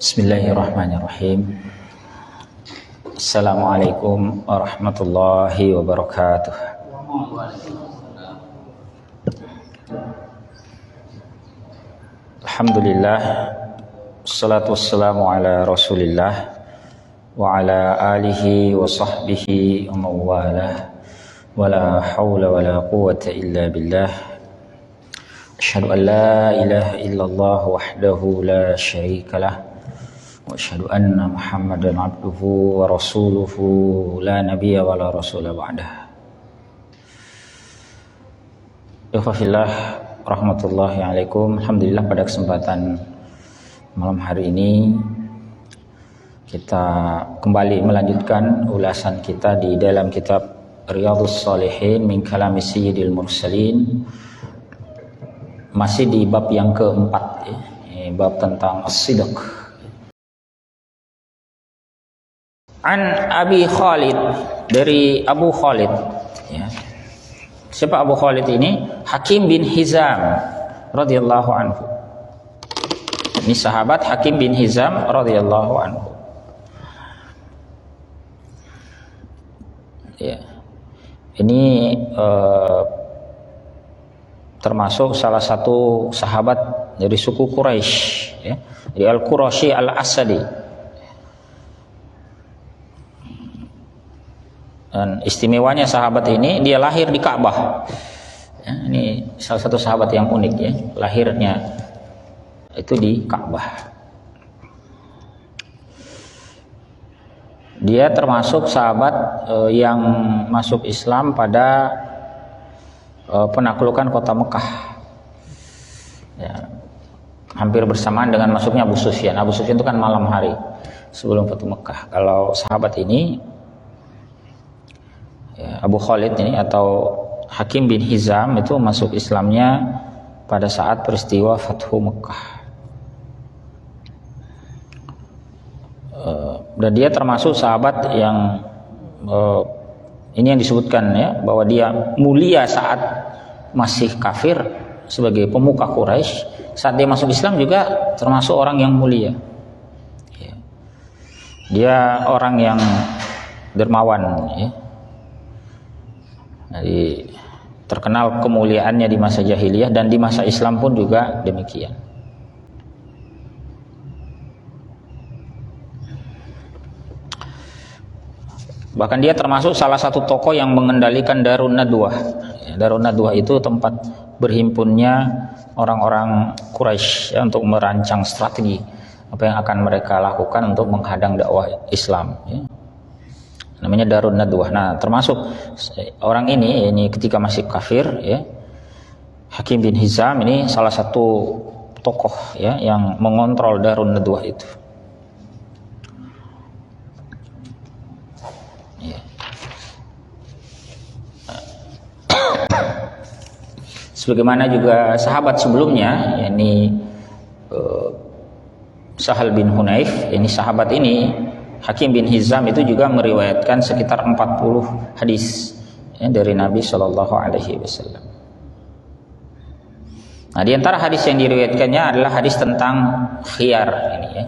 Bismillahirrahmanirrahim. Assalamualaikum warahmatullahi wabarakatuh. Alhamdulillah, wassalatu wassalamu ala rasulillah wa ala alihi wa sahbihi wa mawalah, wa la hawla wa la quwwata illa billah. Asyhadu an la ilaha illallah wahdahu la syarika lah, wa asyhadu anna Muhammadan abduhu wa rasuluhu la nabiyya wa la rasula ba'dah. Ikhwafillah rahmatullahi alaikum. Alhamdulillah, pada kesempatan malam hari ini kita kembali melanjutkan ulasan kita di dalam kitab Riyadhus Shalihin min kalami Sayyidil Mursalin, masih di bab yang keempat, bab tentang as-sidq. An Abi Khalid, dari Abu Khalid, ya. Siapa Abu Khalid ini? Hakim bin Hizam radhiyallahu anhu. Ini sahabat Hakim bin Hizam radhiyallahu anhu. Ya. Ini termasuk salah satu sahabat dari suku Quraisy, ya, dari Al-Qurashi Al-Asadi. Dan istimewanya sahabat ini, dia lahir di Ka'bah. Ya, ini salah satu sahabat yang unik, ya, lahirnya itu di Ka'bah. Dia termasuk sahabat yang masuk Islam pada penaklukan kota Mekah, ya, hampir bersamaan dengan masuknya Abu Sufyan. Abu Sufyan itu kan malam hari sebelum Fatu Mekah. Kalau sahabat ini, ya, Abu Khalid ini atau Hakim bin Hizam itu masuk Islamnya pada saat peristiwa Fathu Mekah. Dan dia termasuk sahabat yang ini yang disebutkan, ya, bahwa dia mulia saat masih kafir sebagai pemuka Quraisy. Saat dia masuk Islam juga termasuk orang yang mulia, ya. Dia orang yang dermawan, ya. Jadi terkenal kemuliaannya di masa jahiliyah, dan di masa Islam pun juga demikian. Bahkan dia termasuk salah satu tokoh yang mengendalikan Darun Nadwah. Darun Nadwah itu tempat berhimpunnya orang-orang Quraisy, ya, untuk merancang strategi apa yang akan mereka lakukan untuk menghadang dakwah Islam, ya. Namanya Darun Nadwah. Nah, termasuk orang ini ketika masih kafir, ya, Hakim bin Hizam ini salah satu tokoh, ya, yang mengontrol Darun Nadwah itu. Sebagaimana juga sahabat sebelumnya, yakni Sahal bin Hunayf. Ini sahabat ini, Hakim bin Hizam, itu juga meriwayatkan sekitar 40 hadis, ya, dari Nabi Shallallahu Alaihi Wasallam. Nah, di antara hadis yang diriwayatkannya adalah hadis tentang khiyar ini, ya.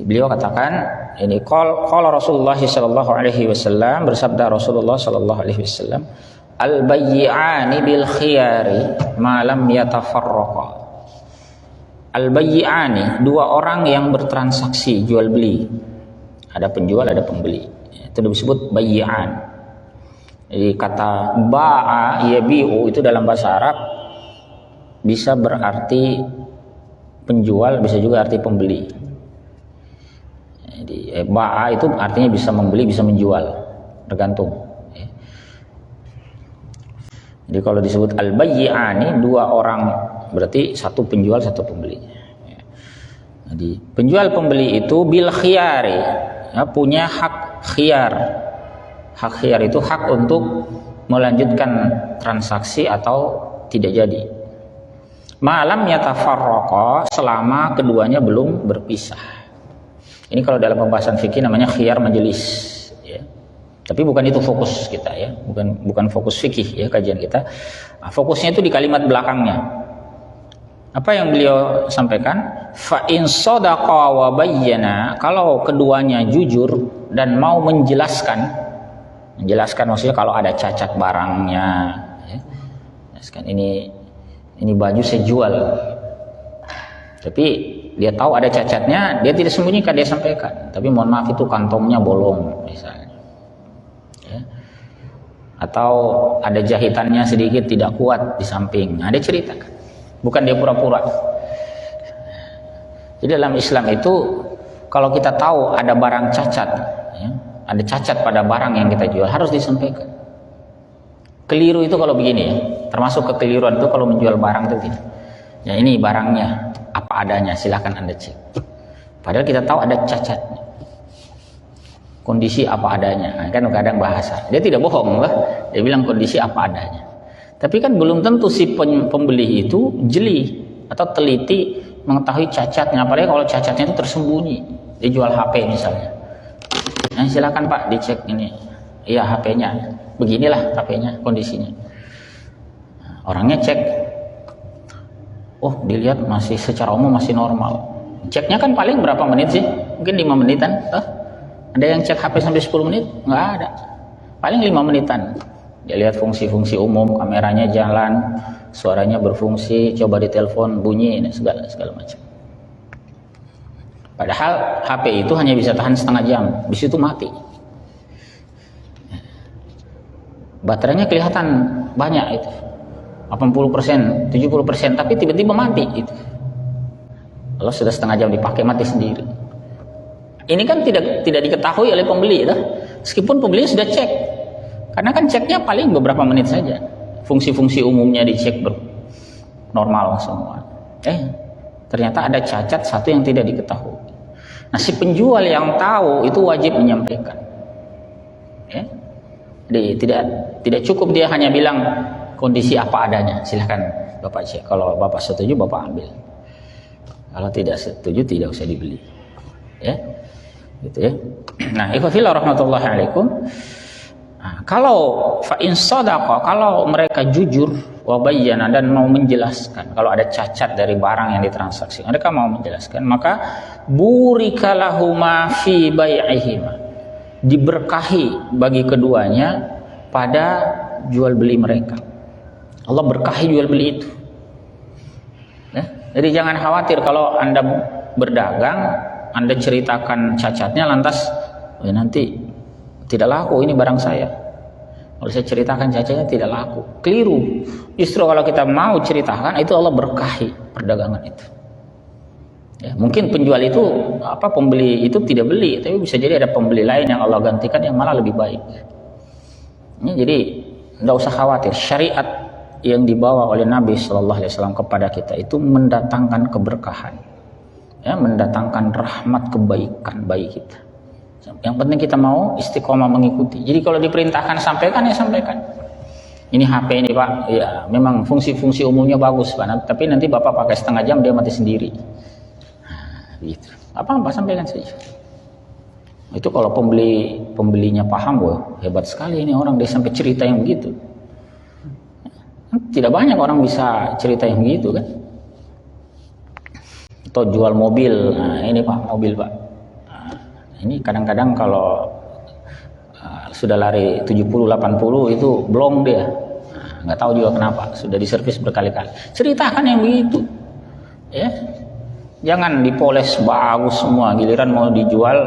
Beliau katakan ini, qala Rasulullah Shallallahu Alaihi Wasallam, bersabda Rasulullah Shallallahu Alaihi Wasallam, al-bayyi'ani bil khiyari ma lam yatafarraqa. Al-bayyi'ani, dua orang yang bertransaksi jual beli. Ada penjual, ada pembeli. Itu disebut bayyi'an. Jadi kata ba'a yabi'u itu dalam bahasa Arab bisa berarti penjual, bisa juga arti pembeli. Jadi ba'a itu artinya bisa membeli, bisa menjual, tergantung. Jadi kalau disebut al-bayyi'ani, dua orang, berarti satu penjual, satu pembeli. Jadi penjual pembeli itu bil khiyari, ya, punya hak khiyar. Hak khiyar itu hak untuk melanjutkan transaksi atau tidak jadi. Malam yatafarraqa, selama keduanya belum berpisah. Ini kalau dalam pembahasan fikih namanya khiyar majelis. Tapi bukan itu fokus kita, ya, bukan fokus fikih, ya, kajian kita. Nah, fokusnya itu di kalimat belakangnya. Apa yang beliau sampaikan? Fa in shadaqa wa bayyana, kalau keduanya jujur dan mau menjelaskan maksudnya kalau ada cacat barangnya, ya. Jelaskan ini baju saya jual. Tapi dia tahu ada cacatnya, dia tidak sembunyikan, dia sampaikan. Tapi mohon maaf itu kantongnya bolong misalnya. Ya. Atau ada jahitannya sedikit tidak kuat di samping. Nah, dia ceritakan. Bukan dia pura-pura. Jadi dalam Islam itu kalau kita tahu ada barang cacat, ya, ada cacat pada barang yang kita jual, harus disampaikan. Keliru itu kalau begini ya, termasuk kekeliruan itu kalau menjual barang itu tidak. Ya ini barangnya apa adanya, silakan Anda cek. Padahal kita tahu ada cacatnya. Kondisi apa adanya, nah, kan kadang bahasa. Dia tidak bohong lah, dia bilang kondisi apa adanya. Tapi kan belum tentu si pembeli itu jeli atau teliti mengetahui cacatnya, apalagi kalau cacatnya itu tersembunyi. Dia jual HP misalnya. Nah, silakan Pak dicek ini. Iya HP-nya. Beginilah HP-nya kondisinya. Orangnya cek. Oh, dilihat masih secara umum masih normal. Ceknya kan paling berapa menit sih? Mungkin 5 menitan. Ada yang cek HP sampai 10 menit? Nggak ada. Paling 5 menitan. Dia lihat fungsi-fungsi umum, kameranya jalan, suaranya berfungsi, coba ditelepon bunyi, segala macam. Padahal HP itu hanya bisa tahan setengah jam, di situ mati. Baterainya kelihatan banyak itu, 80%, 70%, tapi tiba-tiba mati itu. Kalau sudah setengah jam dipakai mati sendiri. Ini kan tidak diketahui oleh pembeli, meskipun pembeli sudah cek. Karena kan ceknya paling beberapa menit saja. Fungsi-fungsi umumnya dicek normal semua. Ternyata ada cacat satu yang tidak diketahui. Nah, si penjual yang tahu itu wajib menyampaikan. Ya. Jadi tidak cukup dia hanya bilang kondisi apa adanya. Silahkan Bapak cek. Kalau Bapak setuju, Bapak ambil. Kalau tidak setuju, tidak usah dibeli. Ya. Gitu ya. Nah, ikhwafillah rahmatullahi alaikum. Nah, kalau fa in shadaqa, kalau mereka jujur wa bayyana dan mau menjelaskan, kalau ada cacat dari barang yang ditransaksi, mereka mau menjelaskan, maka burika lahuma fi bai'ihima, diberkahi bagi keduanya pada jual beli mereka. Allah berkahi jual beli itu. Ya? Jadi jangan khawatir kalau Anda berdagang, Anda ceritakan cacatnya lantas nanti tidak laku ini barang saya. Kalau saya ceritakan cacatnya tidak laku, keliru. Justru kalau kita mau ceritakan itu Allah berkahi perdagangan itu. Ya, mungkin penjual itu pembeli itu tidak beli, tapi bisa jadi ada pembeli lain yang Allah gantikan yang malah lebih baik. Ini jadi tidak usah khawatir. Syariat yang dibawa oleh Nabi Shallallahu Alaihi Wasallam kepada kita itu mendatangkan keberkahan, ya, mendatangkan rahmat kebaikan bagi kita. Yang penting kita mau istiqomah mengikuti. Jadi kalau diperintahkan sampaikan, ya sampaikan. Ini HP ini Pak, ya memang fungsi-fungsi umumnya bagus Pak, tapi nanti Bapak pakai setengah jam dia mati sendiri. Nah, gitu. Apa sampaikan saja. Itu kalau pembelinya paham, wah hebat sekali ini orang, dia sampai cerita yang begitu. Tidak banyak orang bisa cerita yang begitu kan. Atau jual mobil, nah ini Pak mobil Pak. Ini kadang-kadang kalau sudah lari 70-80 itu blong dia. Nggak tahu juga kenapa, sudah diservis berkali-kali. Ceritakan yang begitu. Ya. Jangan dipoles bagus semua, giliran mau dijual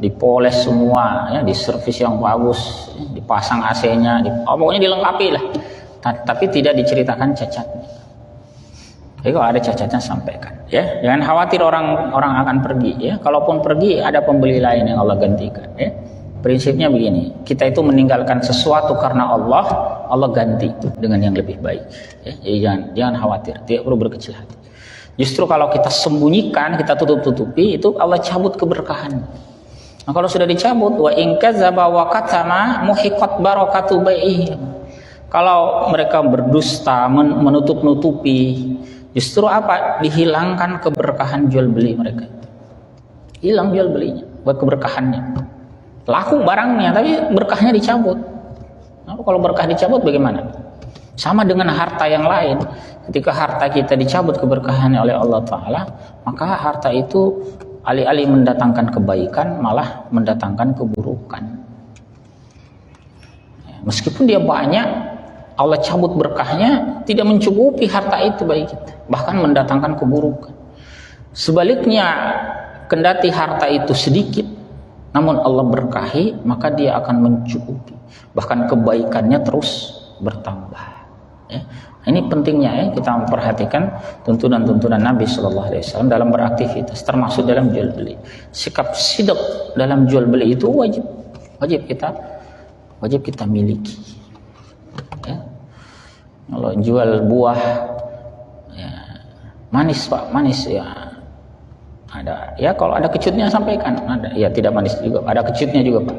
dipoles semua, ya, diservis yang bagus, dipasang AC-nya, pokoknya dilengkapi lah. Tapi tidak diceritakan cacatnya. Jadi kalau ada cacatnya sampaikan, ya. Jangan khawatir orang akan pergi, ya. Kalaupun pergi ada pembeli lain yang Allah gantikan, ya. Prinsipnya begini, kita itu meninggalkan sesuatu karena Allah ganti dengan yang lebih baik, ya. Jadi jangan khawatir, tidak perlu berkecil hati. Justru kalau kita sembunyikan, kita tutup-tutupi, itu Allah cabut keberkahan. Nah, kalau sudah dicabut, wa in kadzaba wa katama muhiqat barakatu bai'ihim. Kalau mereka berdusta, menutup-nutupi, justru apa? Dihilangkan keberkahan jual beli mereka. Hilang jual belinya, buat keberkahannya. Laku barangnya, tapi berkahnya dicabut. Nah, kalau berkah dicabut bagaimana? Sama dengan harta yang lain. ketika harta kita dicabut keberkahannya oleh Allah Ta'ala, maka harta itu alih-alih mendatangkan kebaikan malah mendatangkan keburukan. Meskipun dia banyak, Allah cabut berkahnya, tidak mencukupi harta itu bagi kita, bahkan mendatangkan keburukan. Sebaliknya, kendati harta itu sedikit, namun Allah berkahi, maka dia akan mencukupi, bahkan kebaikannya terus bertambah. Ya. Ini pentingnya ya, kita memperhatikan tuntunan-tuntunan Nabi Shallallahu Alaihi Wasallam dalam beraktivitas, termasuk dalam jual beli. Sikap sidq dalam jual beli itu wajib kita miliki. Ya. Kalau jual buah, ya, manis Pak, manis ya. Ada, ya kalau ada kecutnya sampaikan. Ada, ya tidak manis juga, ada kecutnya juga Pak.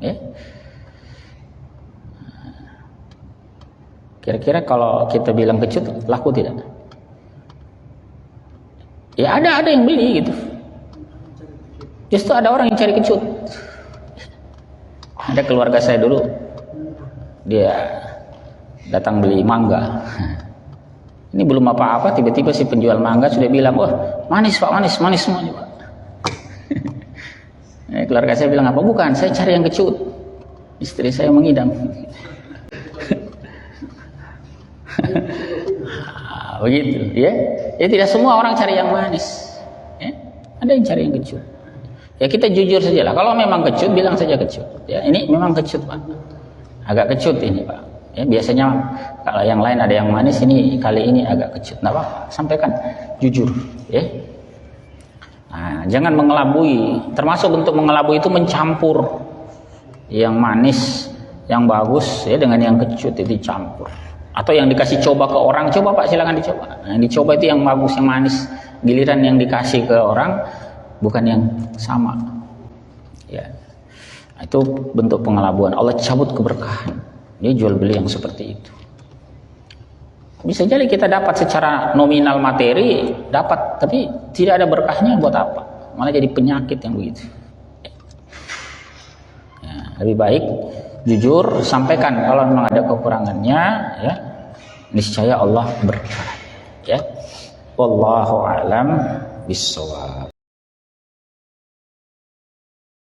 Ya. Kira-kira kalau kita bilang kecut, laku tidak? Ya ada yang beli gitu. Justru ada orang yang cari kecut. Ada keluarga saya dulu, dia datang beli mangga. Ini belum apa-apa, tiba-tiba si penjual mangga sudah bilang, wah manis Pak, manis semuanya Pak. Keluarga saya bilang, apa? Bukan, saya cari yang kecut. Istri saya mengidam. Begitu ya. Ya tidak semua orang cari yang manis ya. Ada yang cari yang kecut. Ya kita jujur saja lah, kalau memang kecut bilang saja kecut ya, ini memang kecut Pak, agak kecut ini Pak ya. Biasanya kalau yang lain ada yang manis, ini kali ini agak kecut. Nah Pak, sampaikan jujur ya. Nah, jangan mengelabui. Termasuk bentuk mengelabui itu mencampur yang manis, yang bagus ya dengan yang kecut, itu dicampur. Atau yang dikasih coba ke orang, coba Pak silakan dicoba. Nah, yang dicoba itu yang bagus, yang manis. Giliran yang dikasih ke orang bukan yang sama. Ya. Nah, itu bentuk pengelabuan. Allah cabut keberkahan. Dia jual beli yang seperti itu. Bisa jadi kita dapat secara nominal materi, dapat, tapi tidak ada berkahnya, buat apa? Malah jadi penyakit yang begitu. Ya, lebih baik jujur, sampaikan kalau memang ada kekurangannya ya. Niscaya Allah berkahi ya. Wallahu a'lam bishawab.